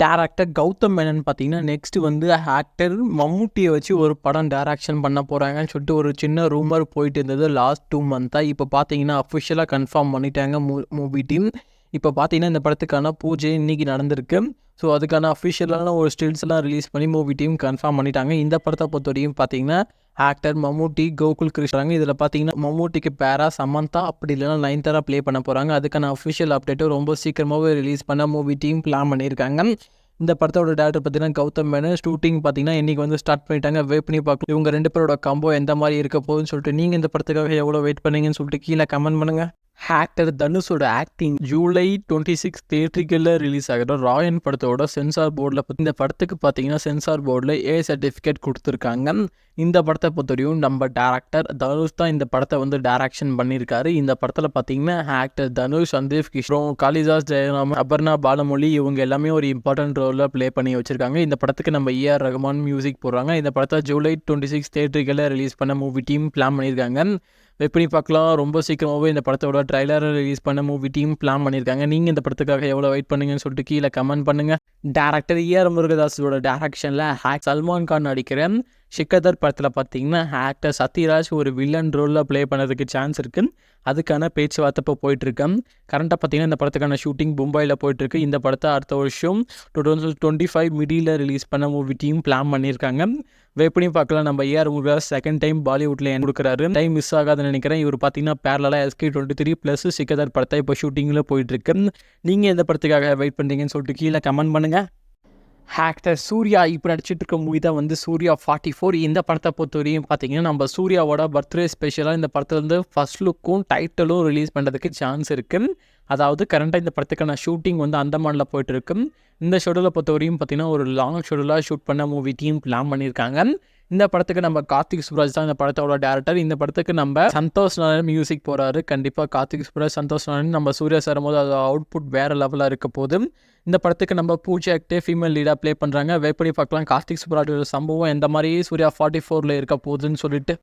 Director Gautham Menon பார்த்தீங்கன்னா, next வந்து actor மம்முட்டிய வச்சு ஒரு படம் டைரக்ஷன் பண்ண போறாங்கன்னு சொல்லிட்டு ஒரு சின்ன ரூமர் போயிட்டு இருந்தது லாஸ்ட் 2 மந்த்தா. இப்போ பார்த்தீங்கன்னா, அஃபிஷியலா கன்ஃபார்ம் பண்ணிட்டாங்க மூவி டீம். இப்போ பார்த்தீங்கன்னா, இந்த படத்துக்கான பூஜை இன்னைக்கு நடந்திருக்கு. ஸோ, அதுக்கான அஃபிஷியலான ஒரு ஸ்டில்ஸ்லாம் ரிலீஸ் பண்ணி மூவி டீம் கன்ஃபார்ம் பண்ணிட்டாங்க. இந்த படத்தை பொறுத்தவரைக்கும் பார்த்தீங்கன்னா, ஆக்டர் மம்முட்டி, கோகுல் கிருஷ்ணாங்க. இதில் பார்த்தீங்கன்னா, மம்முட்டிக்கு பேரா சமந்தா அப்படி இல்லைனா நயன்தாரா ப்ளே பண்ண போகிறாங்க. அதுக்கான அஃபிஷியல் அப்டேட்டும் ரொம்ப சீக்கிரமாகவே ரிலீஸ் பண்ண மூவி டீம் பிளான் பண்ணியிருக்காங்க. இந்த படத்தோட டேரக்டர் பார்த்தீங்கன்னா கௌதம் மேனன். ஷூட்டிங் பார்த்தீங்கன்னா இன்றைக்கி வந்து ஸ்டார்ட் பண்ணிட்டாங்க. வெயிட் பண்ணி பார்க்கலாம் இவங்க 2 பேரோட காம்போ எந்த மாதிரி இருக்க போகுதுன்னு சொல்லிட்டு. நீங்கள் இந்த படத்துக்காக எவ்வளோ வெயிட் பண்ணீங்கன்னு சொல்லிட்டு கீழே கமெண்ட் பண்ணுங்கள். ஆக்டர் தனுஷோட ஆக்டிங் ஜூலை 26 தியேட்ரிக்கலில் ரிலீஸ் ஆகிற ராயன் படத்தோட சென்சார் போர்டில் இந்த படத்துக்கு பார்த்தீங்கன்னா சென்சார் போர்டில் ஏ சர்டிஃபிகேட் கொடுத்துருக்காங்க. இந்த படத்தை பொறுத்தவரையும் நம்ம டேரக்டர் தனுஷ் தான் இந்த படத்தை வந்து டைரக்ஷன் பண்ணியிருக்காரு. இந்த படத்தில் பார்த்தீங்கன்னா ஆக்டர் தனுஷ், சந்தீப் கிஷோர், காளிதாஸ் ஜெயராமன், அபர்ணா பாலமொழி இவங்க எல்லாமே ஒரு இம்பார்ட்டன்ட் ரோலில் ப்ளே பண்ணி வச்சிருக்காங்க. இந்த படத்துக்கு நம்ம ஏஆர் ரஹ்மான் மியூசிக் போடுறாங்க. இந்த படத்தை ஜூலை 26 தியேட்ரிக்கலில் ரிலீஸ் பண்ண மூவி டீம் பிளான் பண்ணியிருக்காங்க. வெயிட் பண்ணி பார்க்கலாம். ரொம்ப சீக்கிரமாகவே இந்த படத்தோட ட்ரைலரை ரிலீஸ் பண்ண மூவி டீம் பிளான் பண்ணியிருக்காங்க. நீங்கள் இந்த படத்துக்காக எவ்வளோ வெயிட் பண்ணுங்கன்னு சொல்லிட்டு கீழே கமெண்ட் பண்ணுங்கள். டேரக்டர் ஏஆர் முருகதாஸோட டேரக்ஷனில் சல்மான் கான் நடிக்கிற சிக்கதர் படத்தில் பார்த்தீங்கன்னா ஆக்டர் சத்யராஜ் ஒரு வில்லன் ரோலில் ப்ளே பண்ணதுக்கு சான்ஸ் இருக்குது. அதுக்கான பேச்சுவார்த்தை இப்போ போயிட்டுருக்கேன். கரண்ட்டாக பார்த்தீங்கன்னா இந்த படத்துக்கான ஷூட்டிங் மும்பையில் போயிட்டுருக்கு. இந்த படத்தை அடுத்த வருஷம் 2025 மிடில் ரிலீஸ் பண்ண மூவி டீம் பிளான் பண்ணியிருக்காங்க. வெயிட் பண்ணி பார்க்கலாம். நம்ம ஏஆர் முருகதாஸ் செகண்ட் டைம் பாலிவுட்டில் என்ன கொடுக்குறாரு. டைம் மிஸ் ஆகாதுன்னு நினைக்கிறேன். இவர் பார்த்தீங்கன்னா பேரலாக SK23 ப்ளஸ் சிக்கதர் படத்தை இப்போ ஷூட்டிங்கில் போயிட்டுருக்கு. நீங்கள் எந்த படத்துக்காக வெயிட் பண்ணுறீங்கன்னு சொல்லிட்டு கீழே கமெண்ட் பண்ணுங்கள். ஆக்டர் சூர்யா இப்போ நடிச்சிட்டு இருக்க மூவி தான் வந்து சூர்யா 44. இந்த படத்தை பொறுத்தவரையும் பார்த்தீங்கன்னா நம்ம சூர்யாவோட பர்த்டே ஸ்பெஷலாக இந்த படத்தில் வந்து ஃபர்ஸ்ட் லுக்கும் டைட்டிலும் ரிலீஸ் பண்ணுறதுக்கு சான்ஸ் இருக்குது. அதாவது கரண்ட்டாக இந்த படத்துக்கான ஷூட்டிங் வந்து அந்தமானில் போயிட்டுருக்கு. இந்த ஷெடியூலை பொறுத்தவரையும் பார்த்தீங்கன்னா ஒரு லாங் ஷெடியூலாக ஷூட் பண்ண மூவி டீம் பிளான் பண்ணியிருக்காங்க. இந்த படத்துக்கு நம்ம கார்த்திக் சுப்ராஜ் தான் இந்த படத்தோட டேரக்டர். இந்த படத்துக்கு நம்ம சந்தோஷ் நாராயண் மியூசிக் போகிறாரு. கண்டிப்பாக கார்த்திக் சுப்ராஜ், சந்தோஷ் நாராயண் நம்ம சூர்யா சேரும்போது அது அவுட்புட் வேறு லெவலாக இருக்க போது. இந்த படத்துக்கு நம்ம பூஜை ஆக்டே ஃபீமேல் லீடாக ப்ளே பண்ணுறாங்க. வெயிட் பண்ணி பார்க்கலாம் கார்த்திக் சுப்ராஜோட சம்பவம் எந்த மாதிரி சூர்யா 44 இருக்க போகுதுன்னு சொல்லிட்டு.